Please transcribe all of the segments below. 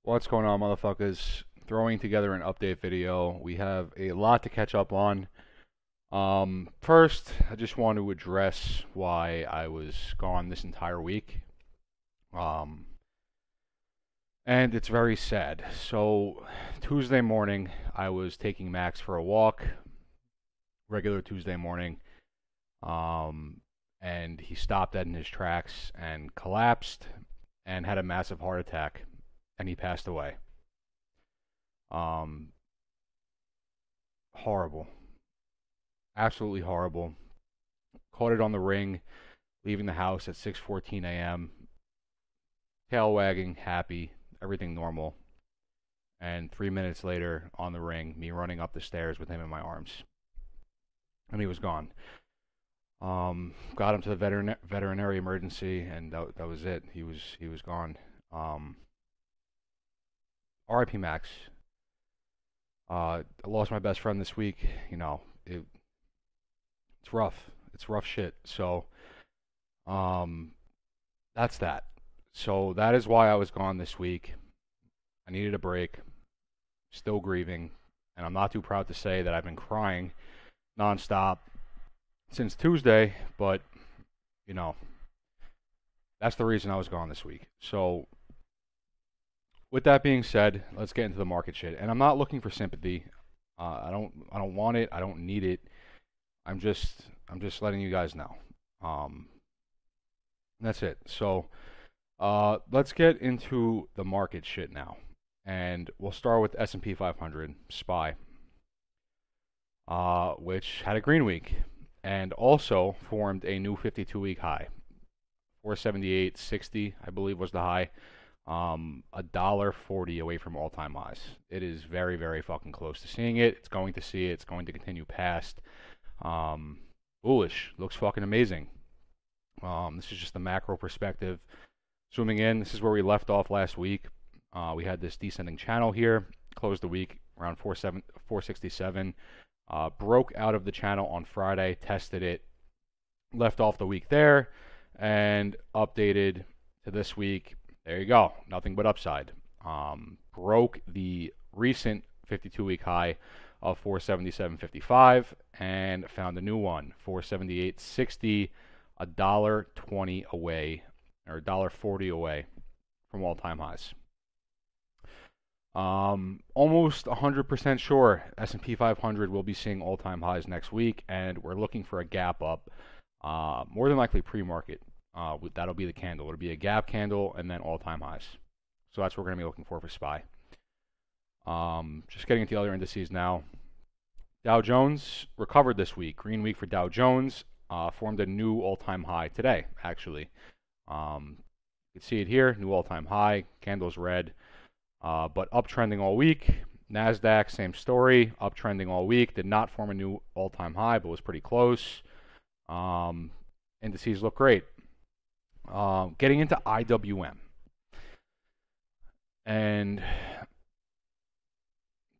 What's going on, motherfuckers? Throwing together an update video. We have a lot to catch up on. First, I just want to address why I was gone this entire week. Um, and it's very sad. So, Tuesday morning, I was taking Max for a walk, regular Tuesday morning. And he stopped dead in his tracks and collapsed and had a massive heart attack, and he passed away. Um, Horrible. Absolutely horrible. Caught it on the ring, leaving the house at 6:14 a.m. Tail wagging, happy, everything normal. And 3 minutes later, on the ring, me running up the stairs with him in my arms, and he was gone. Got him to the veterinary emergency, and that was it. He was gone. R.I.P. Max. I lost my best friend this week. It's rough. It's rough shit. So, um, that's that. So that is why I was gone this week. I needed a break. Still grieving, and I'm not too proud to say that I've been crying nonstop since Tuesday, but you know, that's the reason I was gone this week. So, with that being said, let's get into the market shit. And I'm not looking for sympathy. I don't want it. I don't need it. I'm just letting you guys know. That's it. So, let's get into the market shit now, and we'll start with S&P 500 SPY, which had a green week and also formed a new 52-week high. 478.60, I believe, was the high. $1.40 away from all-time highs. It is very, very fucking close to seeing it. It's going to see it. It's going to continue past. Bullish. Looks fucking amazing. This is just the macro perspective. Zooming in, this is where we left off last week. We had this descending channel here. Closed the week around 467. Broke out of the channel on Friday. Tested it. Left off the week there. And updated to this week. There you go. Nothing but upside. Broke the recent 52-week high of 477.55 and found a new one, 478.60, $1.20 away, or $1.40 away from all-time highs. Almost 100% sure S&P 500 will be seeing all-time highs next week, and we're looking for a gap up, more than likely pre-market. That'll be the candle. It'll be a gap candle and then all-time highs. So that's what we're going to be looking for SPY. Just getting into the other indices now. Dow Jones recovered this week. Green week for Dow Jones. Formed a new all-time high today, actually. You can see it here. New all-time high. Candle's red. But uptrending all week. NASDAQ, same story. Uptrending all week. Did not form a new all-time high, but was pretty close. Indices look great. Getting into IWM. And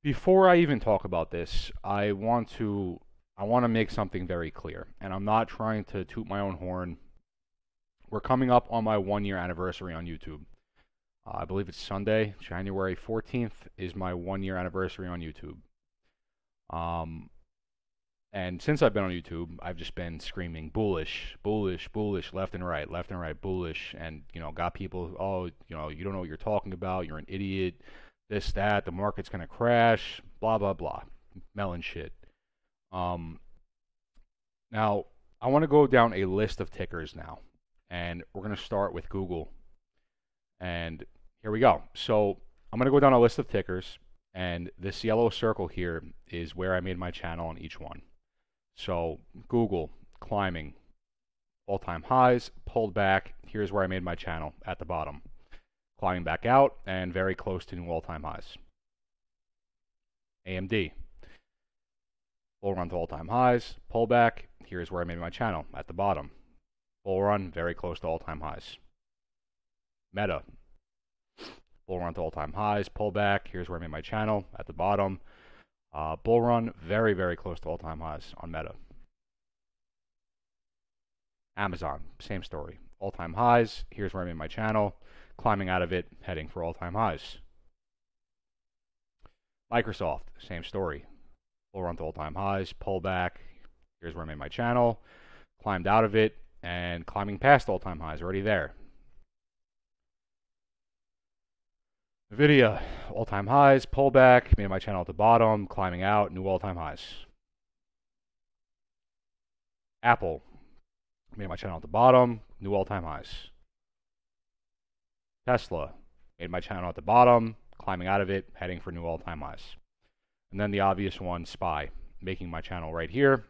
before I even talk about this, I want to make something very clear. And I'm not trying to toot my own horn. We're coming up on my 1-year anniversary on YouTube. I believe it's Sunday, January 14th is my 1-year anniversary on YouTube. And since I've been on YouTube, I've just been screaming bullish, bullish, bullish, left and right, bullish. And, got people, oh, you don't know what you're talking about. You're an idiot. This, that, the market's going to crash, blah, blah, blah. Melon shit. Now, I want to go down a list of tickers now. And we're going to start with Google. And here we go. So I'm going to go down a list of tickers. And this yellow circle here is where I made my channel on each one. So Google, climbing, all-time highs, pulled back. Here's where I made my channel, at the bottom. Climbing back out, and very close to new all-time highs. AMD, bull run to all-time highs, pull back. Here's where I made my channel, at the bottom. Bull run, very close to all-time highs. Meta, bull run to all-time highs, pull back. Here's where I made my channel, at the bottom. Bull run, very, very close to all-time highs on Meta. Amazon, same story. All-time highs. Here's where I made my channel. Climbing out of it, heading for all-time highs. Microsoft, same story. Full run to all-time highs, pull back. Here's where I made my channel. Climbed out of it and climbing past all-time highs, already there. Nvidia, all-time highs, pull back, made my channel at the bottom, climbing out, new all-time highs. Apple, made my channel at the bottom, new all-time highs. Tesla, made my channel at the bottom, climbing out of it, heading for new all-time highs. And then the obvious one, SPY, making my channel right here,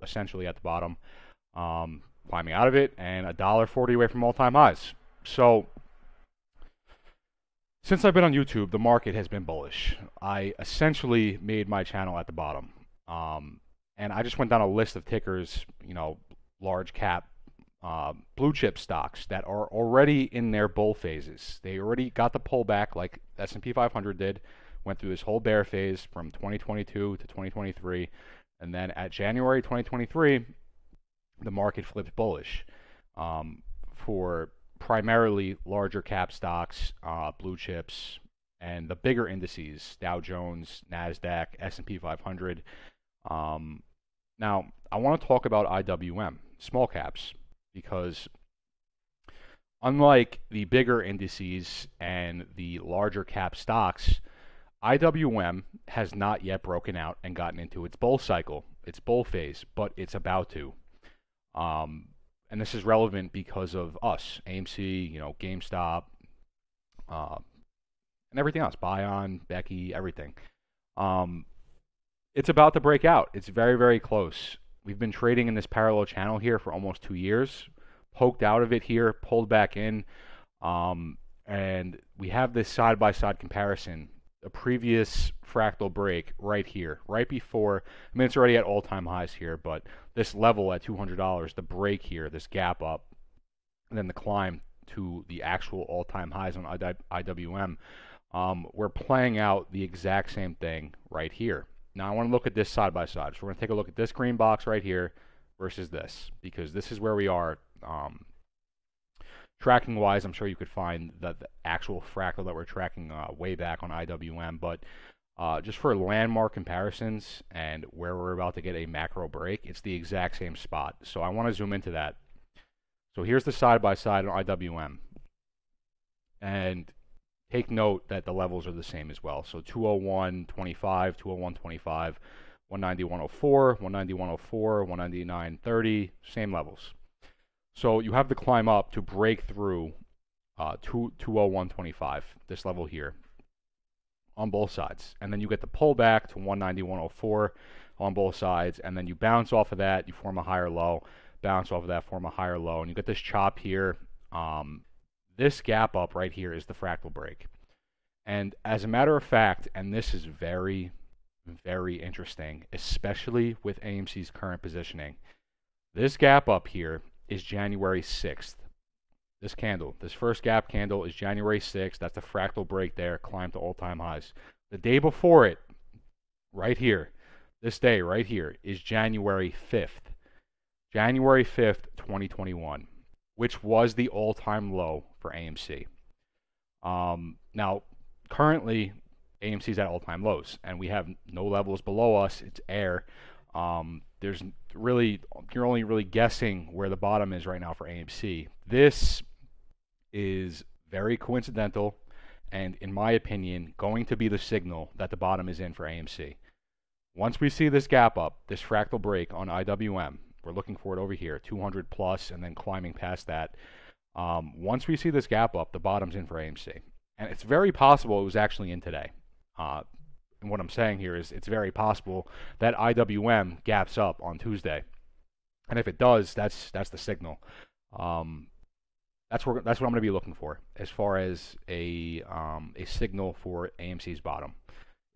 essentially at the bottom, climbing out of it, and $1.40 away from all-time highs. So, since I've been on YouTube, the market has been bullish. I essentially made my channel at the bottom. And I just went down a list of tickers, you know, large cap, blue chip stocks that are already in their bull phases. They already got the pullback like S&P 500 did, went through this whole bear phase from 2022 to 2023. And then at January 2023, the market flipped bullish for primarily larger cap stocks, blue chips, and the bigger indices, Dow Jones, NASDAQ, S&P 500. Now, I want to talk about IWM, small caps, because unlike the bigger indices and the larger cap stocks, IWM has not yet broken out and gotten into its bull cycle, its bull phase, but it's about to. And this is relevant because of us, AMC, you know, GameStop, and everything else, Bion, Becky, everything. It's about to break out. It's very, very close. We've been trading in this parallel channel here for almost 2 years, poked out of it here, pulled back in, and we have this side-by-side comparison. The previous fractal break right here, right before, I mean, it's already at all-time highs here, but this level at $200, the break here, this gap up, and then the climb to the actual all-time highs on IWM, we're playing out the exact same thing right here. Now I want to look at this side by side. So we're going to take a look at this green box right here versus this, because this is where we are. Tracking wise, I'm sure you could find the actual fractal that we're tracking way back on IWM, but just for landmark comparisons and where we're about to get a macro break, it's the exact same spot. So I want to zoom into that. So here's the side by side on IWM, and take note that the levels are the same as well. So 201.25, 201.25, 190, 104, 190, 104, 199.30, same levels. So you have to climb up to break through 201.25, this level here, on both sides. And then you get the pullback to 190, 104 on both sides. And then you bounce off of that, you form a higher low, bounce off of that, form a higher low. And you get this chop here. This gap up right here is the fractal break. And as a matter of fact, and this is very, very interesting, especially with AMC's current positioning, this gap up here is January 6th. This candle, this first gap candle is January 6th. That's the fractal break there, climb to all-time highs. The day before it, right here, this day right here, is January 5th. January 5th, 2021, which was the all-time low for AMC. Now, currently, AMC's at all-time lows, and we have no levels below us. It's air. There's really, you're only really guessing where the bottom is right now for AMC. This is very coincidental, and in my opinion, going to be the signal that the bottom is in for AMC. Once we see this gap up, this fractal break on IWM, we're looking for it over here, 200 plus, and then climbing past that. Once we see this gap up, the bottom's in for AMC. And it's very possible it was actually in today. And what I'm saying here is it's very possible that IWM gaps up on Tuesday. And if it does, that's the signal. That's what I'm going to be looking for as far as a signal for AMC's bottom.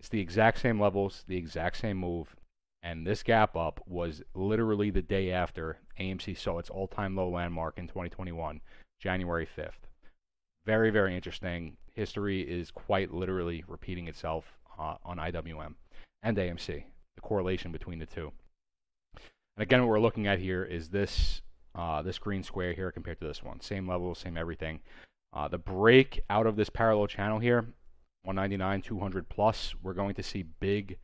It's the exact same levels, the exact same move. And this gap up was literally the day after AMC saw its all-time low landmark in 2021, January 5th. Very, very interesting. History is quite literally repeating itself on IWM and AMC, the correlation between the two. And again, what we're looking at here is this green square here compared to this one. Same level, same everything. The break out of this parallel channel here, 199, 200 plus, we're going to see big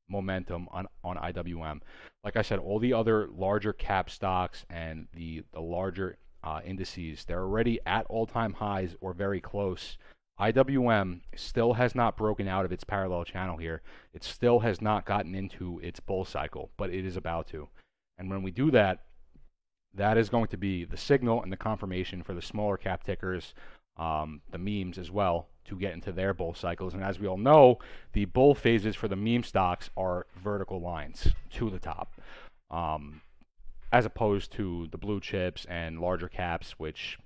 momentum on IWM. Like I said, all the other larger cap stocks and the larger indices, they're already at all-time highs or very close. IWM still has not broken out of its parallel channel here. It still has not gotten into its bull cycle, but it is about to. And when we do that, that is going to be the signal and the confirmation for the smaller cap tickers, the memes as well, to get into their bull cycles. And as we all know, the bull phases for the meme stocks are vertical lines to the top, as opposed to the blue chips and larger caps, which,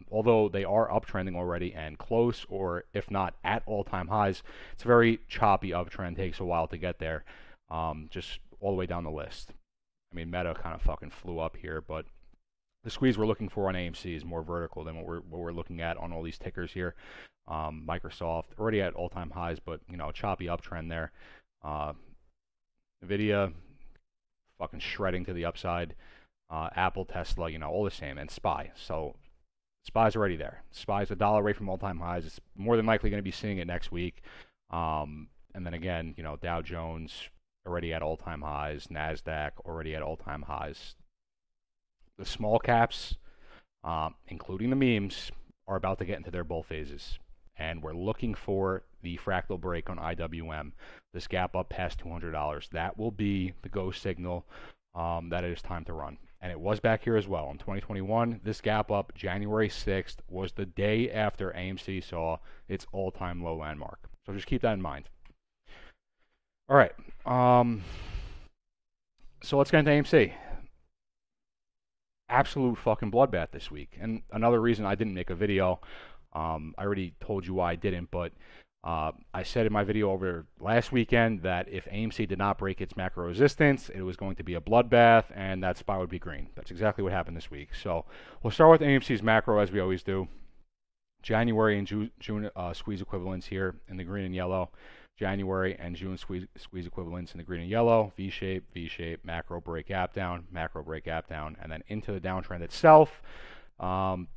although they are uptrending already and close, or if not at all-time highs, it's a very choppy uptrend. Takes a while to get there, just all the way down the list. I mean, Meta kind of fucking flew up here, but the squeeze we're looking for on AMC is more vertical than what we're looking at on all these tickers here. Microsoft already at all-time highs, but choppy uptrend there. Nvidia fucking shredding to the upside. Apple, Tesla, all the same, and SPY. So SPY's already there. SPY's $1 away from all-time highs. It's more than likely going to be seeing it next week. And then again, Dow Jones already at all-time highs. NASDAQ already at all-time highs. The small caps, including the memes, are about to get into their bull phases. And we're looking for the fractal break on IWM, this gap up past $200. That will be the go signal that it is time to run. And it was back here as well. In 2021, this gap up, January 6th, was the day after AMC saw its all-time low landmark. So just keep that in mind. All right. So let's get into AMC. Absolute fucking bloodbath this week. And another reason I didn't make a video, I already told you why I didn't, but I said in my video over last weekend that if AMC did not break its macro resistance, it was going to be a bloodbath, and that SPY would be green. That's exactly what happened this week. So we'll start with AMC's macro, as we always do. January and June squeeze equivalents here in the green and yellow. January and June squeeze equivalents in the green and yellow. V-shape, V-shape, macro break gap down, and then into the downtrend itself.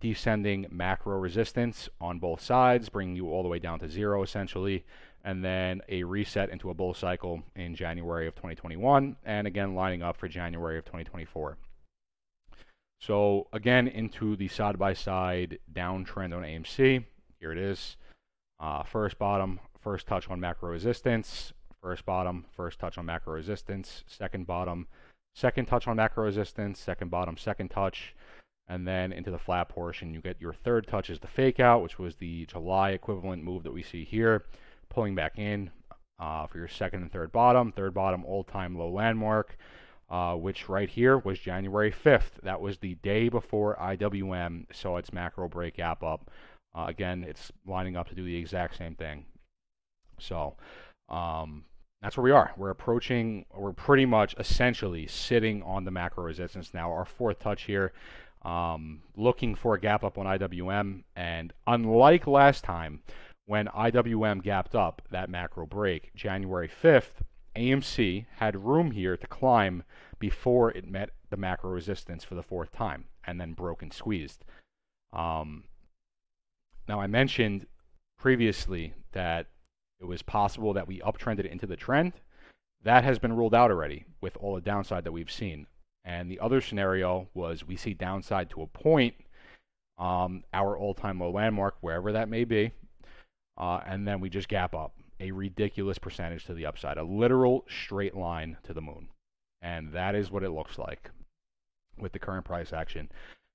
Descending macro resistance on both sides, bringing you all the way down to zero essentially, and then a reset into a bull cycle in January of 2021, and again lining up for January of 2024. So again, into the side-by-side downtrend on AMC. Here it is. First bottom, first touch on macro resistance. First bottom, first touch on macro resistance. Second bottom, second touch on macro resistance. Second bottom, second touch. And then into the flat portion, you get your third touch is the fake out, which was the July equivalent move that we see here. Pulling back in for your second and third bottom all-time low landmark, which right here was January 5th. That was the day before IWM saw its macro break gap up. Again, it's lining up to do the exact same thing. So that's where we are. We're pretty much essentially sitting on the macro resistance now. Our fourth touch here, looking for a gap up on IWM. And unlike last time, when IWM gapped up that macro break, January 5th, AMC had room here to climb before it met the macro resistance for the fourth time and then broke and squeezed. Now, I mentioned previously that it was possible that we uptrended into the trend. That has been ruled out already with all the downside that we've seen. And the other scenario was we see downside to a point, our all-time low landmark, wherever that may be, and then we just gap up a ridiculous percentage to the upside, a literal straight line to the moon. And that is what it looks like with the current price action.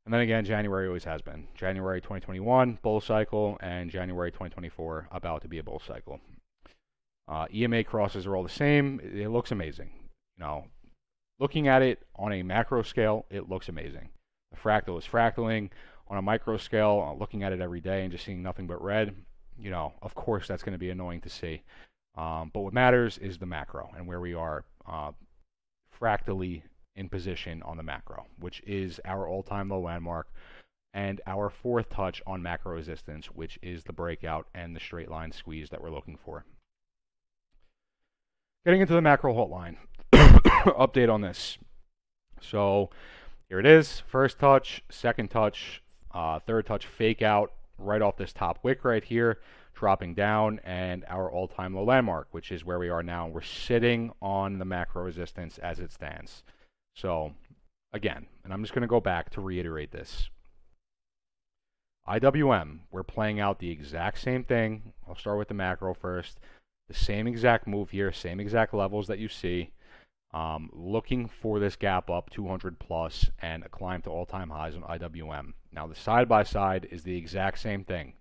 And then again, January always has been. January 2021, bull cycle, and January 2024, about to be a bull cycle. EMA crosses are all the same. It looks amazing. Looking at it on a macro scale, it looks amazing. The fractal is fractaling. On a micro scale, looking at it every day and just seeing nothing but red, of course that's going to be annoying to see. But what matters is the macro and where we are fractally in position on the macro, which is our all-time low landmark, and our fourth touch on macro resistance, which is the breakout and the straight line squeeze that we're looking for. Getting into the macro halt line. Update on this. So here it is. First touch, second touch, third touch fake out right off this top wick right here. dropping down, and our all-time low landmark, which is where we are now. We're sitting on the macro resistance as it stands. So again, and I'm just going to go back to reiterate this. IWM, we're playing out the exact same thing. I'll start with the macro first. The same exact move here, same exact levels that you see. Looking for this gap up 200 plus and a climb to all-time highs on IWM. Now the side-by-side is the exact same thing.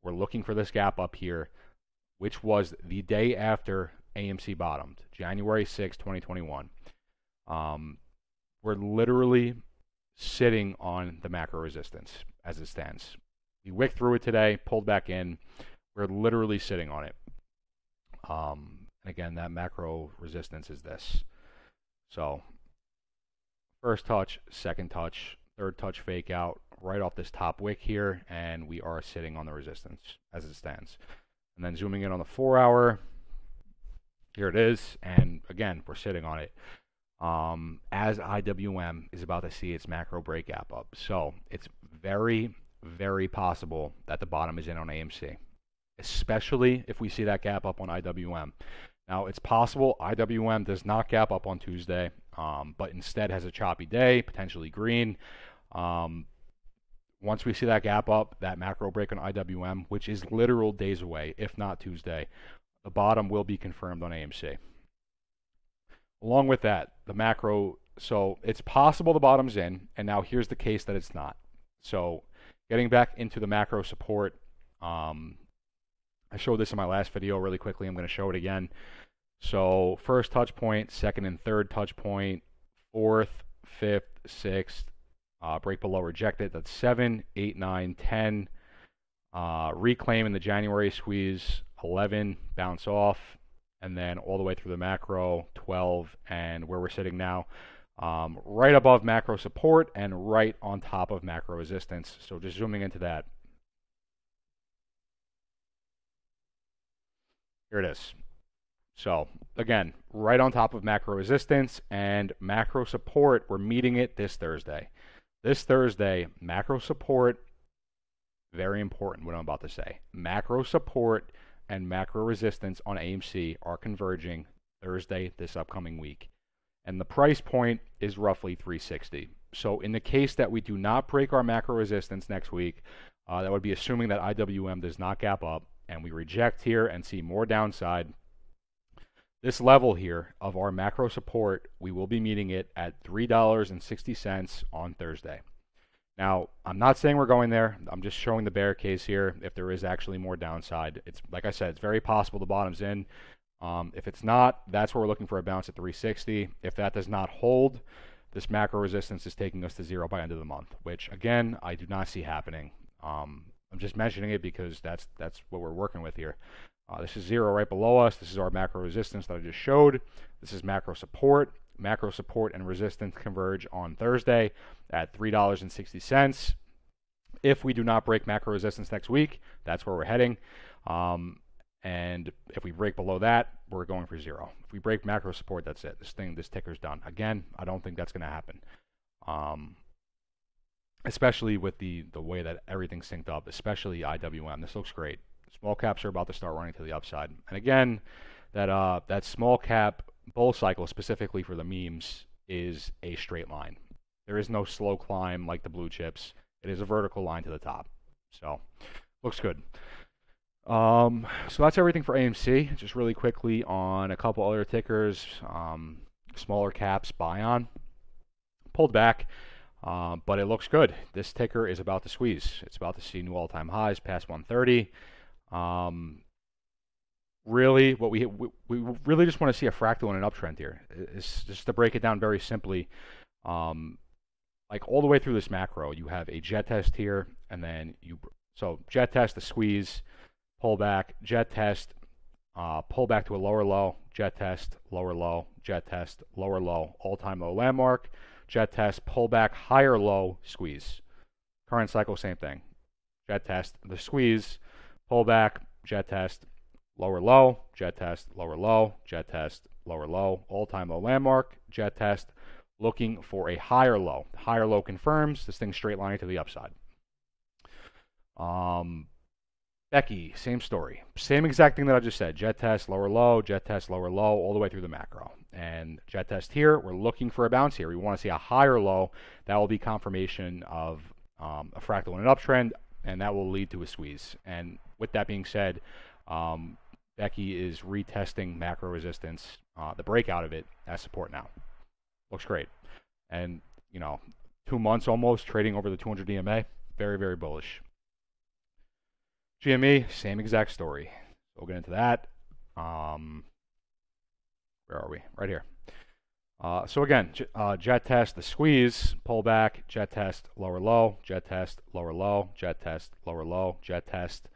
We're looking for this gap up here, which was the day after AMC bottomed, January 6, 2021. We're literally sitting on the macro resistance as it stands. We wicked through it today, pulled back in. We're literally sitting on it. Again, that macro resistance is this. So first touch, second touch, third touch fake out right off this top wick here, and we are sitting on the resistance as it stands. And then zooming in on the 4 hour, here it is, and again, we're sitting on it. As IWM is about to see its macro break gap up. So it's very, very possible that the bottom is in on AMC, especially if we see that gap up on IWM. Now, it's possible IWM does not gap up on Tuesday, but instead has a choppy day, potentially green. Once we see that gap up, that macro break on IWM, which is literal days away, if not Tuesday, the bottom will be confirmed on AMC. Along with that, the macro, so it's possible the bottom's in, and now here's the case that it's not. So getting back into the macro support, I showed this in my last video really quickly. I'm going to show it again. So first touch point, second and third touch point, fourth, fifth, sixth, break below rejected. That's 7, 8, 9, 10. Reclaim in the January squeeze, 11, bounce off, and then all the way through the macro, 12, and where we're sitting now, right above macro support and right on top of macro resistance. So just zooming into that. Here it is. So again, right on top of macro resistance and macro support. We're meeting it this Thursday. This Thursday, macro support, very important what I'm about to say. Macro support and macro resistance on AMC are converging Thursday this upcoming week. And the price point is roughly 360. So in the case that we do not break our macro resistance next week, that would be assuming that IWM does not gap up, and we reject here and see more downside. This level here of our macro support, we will be meeting it at $3.60 on Thursday. Now, I'm not saying we're going there. I'm just showing the bear case here. If there is actually more downside, it's like I said, it's very possible the bottom's in. If it's not, that's where we're looking for a bounce at 360. If that does not hold, this macro resistance is taking us to zero by end of the month, which again, I do not see happening. I'm just mentioning it because that's what we're working with here. This is zero right below us. This is our macro resistance that I just showed. This is macro support. Macro support and resistance converge on Thursday at $3.60. If we do not break macro resistance next week, that's where we're heading. And if we break below that, we're going for zero. If we break macro support, that's it. This ticker's done. Again, I don't think that's going to happen. Especially with the way that everything's synced up, especially IWM. This looks great. Small caps are about to start running to the upside. And again, that small cap bull cycle, specifically for the memes, is a straight line. There is no slow climb like the blue chips. It is a vertical line to the top. So, looks good. So that's everything for AMC. Just really quickly on a couple other tickers. Smaller caps, Bion pulled back, but it looks good. This ticker is about to squeeze. It's about to see new all-time highs past 130. Really, what we really just want to see a fractal and an uptrend here. It's just to break it down very simply. Like all the way through this macro, you have a jet test here, and then so jet test, the squeeze, pull back, jet test, pull back to a lower low, jet test, lower low, jet test, lower low, all-time low landmark, jet test, pull back, higher low, squeeze. Current cycle, same thing. Jet test, the squeeze, pull back, jet test, lower low, jet test, lower low, jet test, lower low, all-time low landmark, jet test, looking for a higher low. Higher low confirms, this thing's straight lining to the upside. Becky, same story. Same exact thing that I just said. Jet test, lower low, jet test, lower low, all the way through the macro. And jet test here, we're looking for a bounce here. We want to see a higher low. That will be confirmation of a fractal in an uptrend, and that will lead to a squeeze. And with that being said, Becky is retesting macro resistance, the breakout of it as support now. Looks great. And, 2 months almost trading over the 200 DMA. Very, very bullish. GME, same exact story. We'll get into that. Where are we? Right here. So again, jet test, the squeeze, pull back, jet test, lower low, jet test, lower low, jet test, lower low, jet test,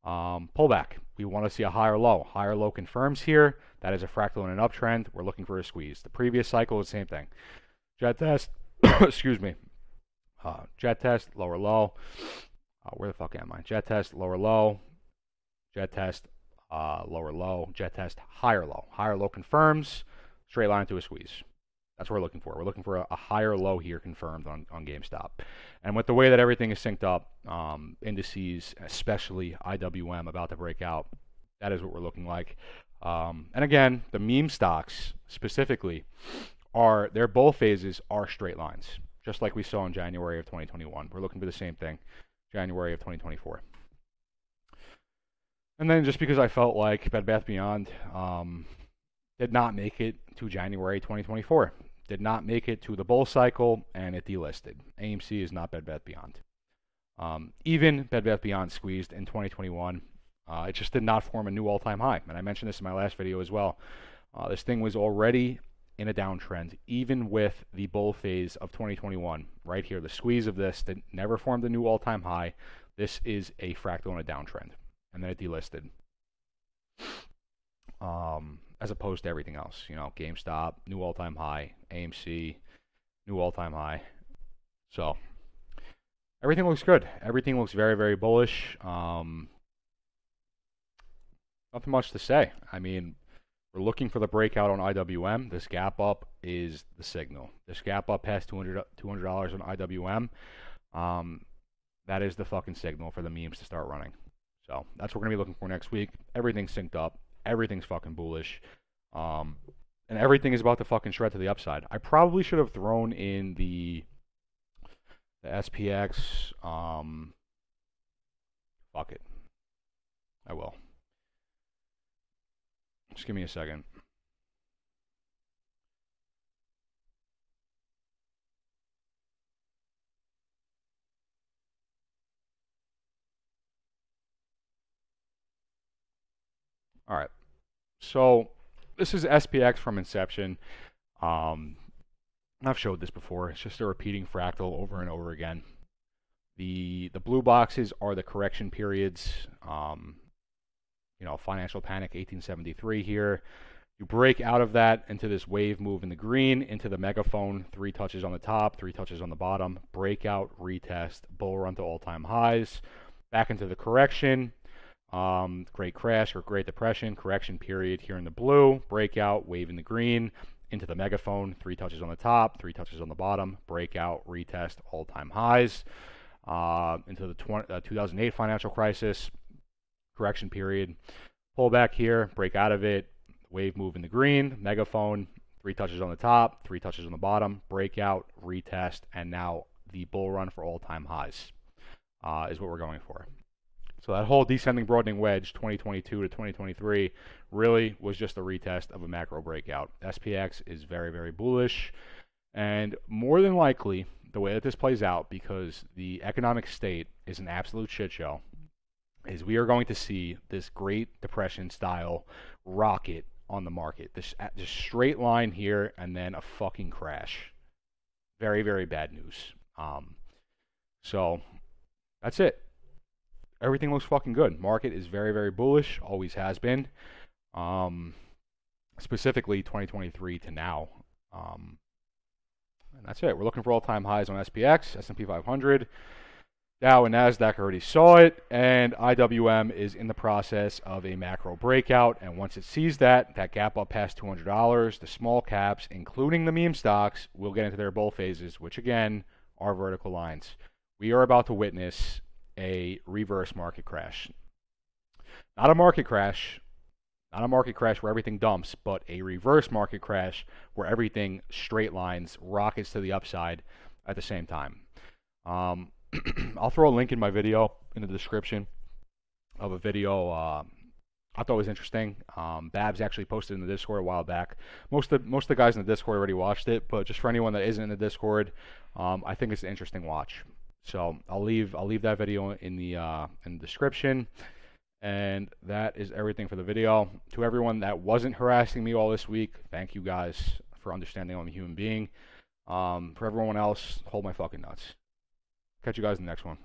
pull back. We want to see a higher low. Higher low confirms here. That is a fractal in an uptrend. We're looking for a squeeze. The previous cycle is the same thing. Jet test, excuse me. Jet test, lower low. Where the fuck am I? Jet test, lower low. Jet test, lower low. Jet test, higher low. Higher low confirms. Straight line to a squeeze. That's what we're looking for. We're looking for a higher low here confirmed on GameStop. And with the way that everything is synced up, indices, especially IWM about to break out, that is what we're looking like. And again, the meme stocks specifically their bull phases are straight lines, just like we saw in January of 2021. We're looking for the same thing, January of 2024. And then just because I felt like Bed Bath Beyond did not make it to January 2024, did not make it to the bull cycle, and it delisted. AMC is not Bed Bath Beyond. Even Bed Bath Beyond squeezed in 2021. It just did not form a new all-time high. And I mentioned this in my last video as well. This thing was already in a downtrend, even with the bull phase of 2021. Right here, the squeeze of this that never formed a new all-time high. This is a fractal in a downtrend. And then it delisted. As opposed to everything else. GameStop, new all-time high. AMC, new all-time high. So, everything looks good. Everything looks very, very bullish. Nothing much to say. I mean, we're looking for the breakout on IWM. This gap up is the signal. This gap up past $200 on IWM. That is the fucking signal for the memes to start running. So that's what we're going to be looking for next week. Everything's synced up. Everything's fucking bullish. And everything is about to fucking shred to the upside. I probably should have thrown in the SPX. Fuck it. I will. Just give me a second. All right. So this is SPX from inception. I've showed this before. It's just a repeating fractal over and over again. The blue boxes are the correction periods. Financial panic 1873 here. You break out of that into this wave move in the green, into the megaphone, 3 touches on the top, 3 touches on the bottom, breakout, retest, bull run to all-time highs, back into the correction, great crash or great depression, correction period here in the blue, breakout, wave in the green, into the megaphone, 3 touches on the top, 3 touches on the bottom, breakout, retest, all-time highs, into the 2008 financial crisis, correction period, pull back here, break out of it, wave move in the green, megaphone, 3 touches on the top, 3 touches on the bottom, breakout, retest, and now the bull run for all-time highs is what we're going for. So that whole descending broadening wedge 2022 to 2023 really was just a retest of a macro breakout. SPX is very, very bullish, and more than likely the way that this plays out, because the economic state is an absolute shit show, is we are going to see this Great Depression style rocket on the market. This straight line here and then a fucking crash. Very, very bad news. So that's it. Everything looks fucking good. Market is very, very bullish. Always has been. Specifically 2023 to now. And that's it. We're looking for all-time highs on SPX, S&P 500. Dow and NASDAQ already saw it, and IWM is in the process of a macro breakout. And once it sees that gap up past $200, the small caps, including the meme stocks, will get into their bull phases, which again are vertical lines. We are about to witness a reverse market crash. Not a market crash. Not a market crash where everything dumps, but a reverse market crash where everything straight lines, rockets to the upside at the same time. I'll throw a link in my video in the description of a video I thought was interesting. Babs actually posted in the Discord a while back. Most of the guys in the Discord already watched it, but just for anyone that isn't in the Discord, I think it's an interesting watch. So I'll leave that video in the description. And that is everything for the video. To everyone that wasn't harassing me all this week, thank you guys for understanding I'm a human being. For everyone else, hold my fucking nuts. Catch you guys in the next one.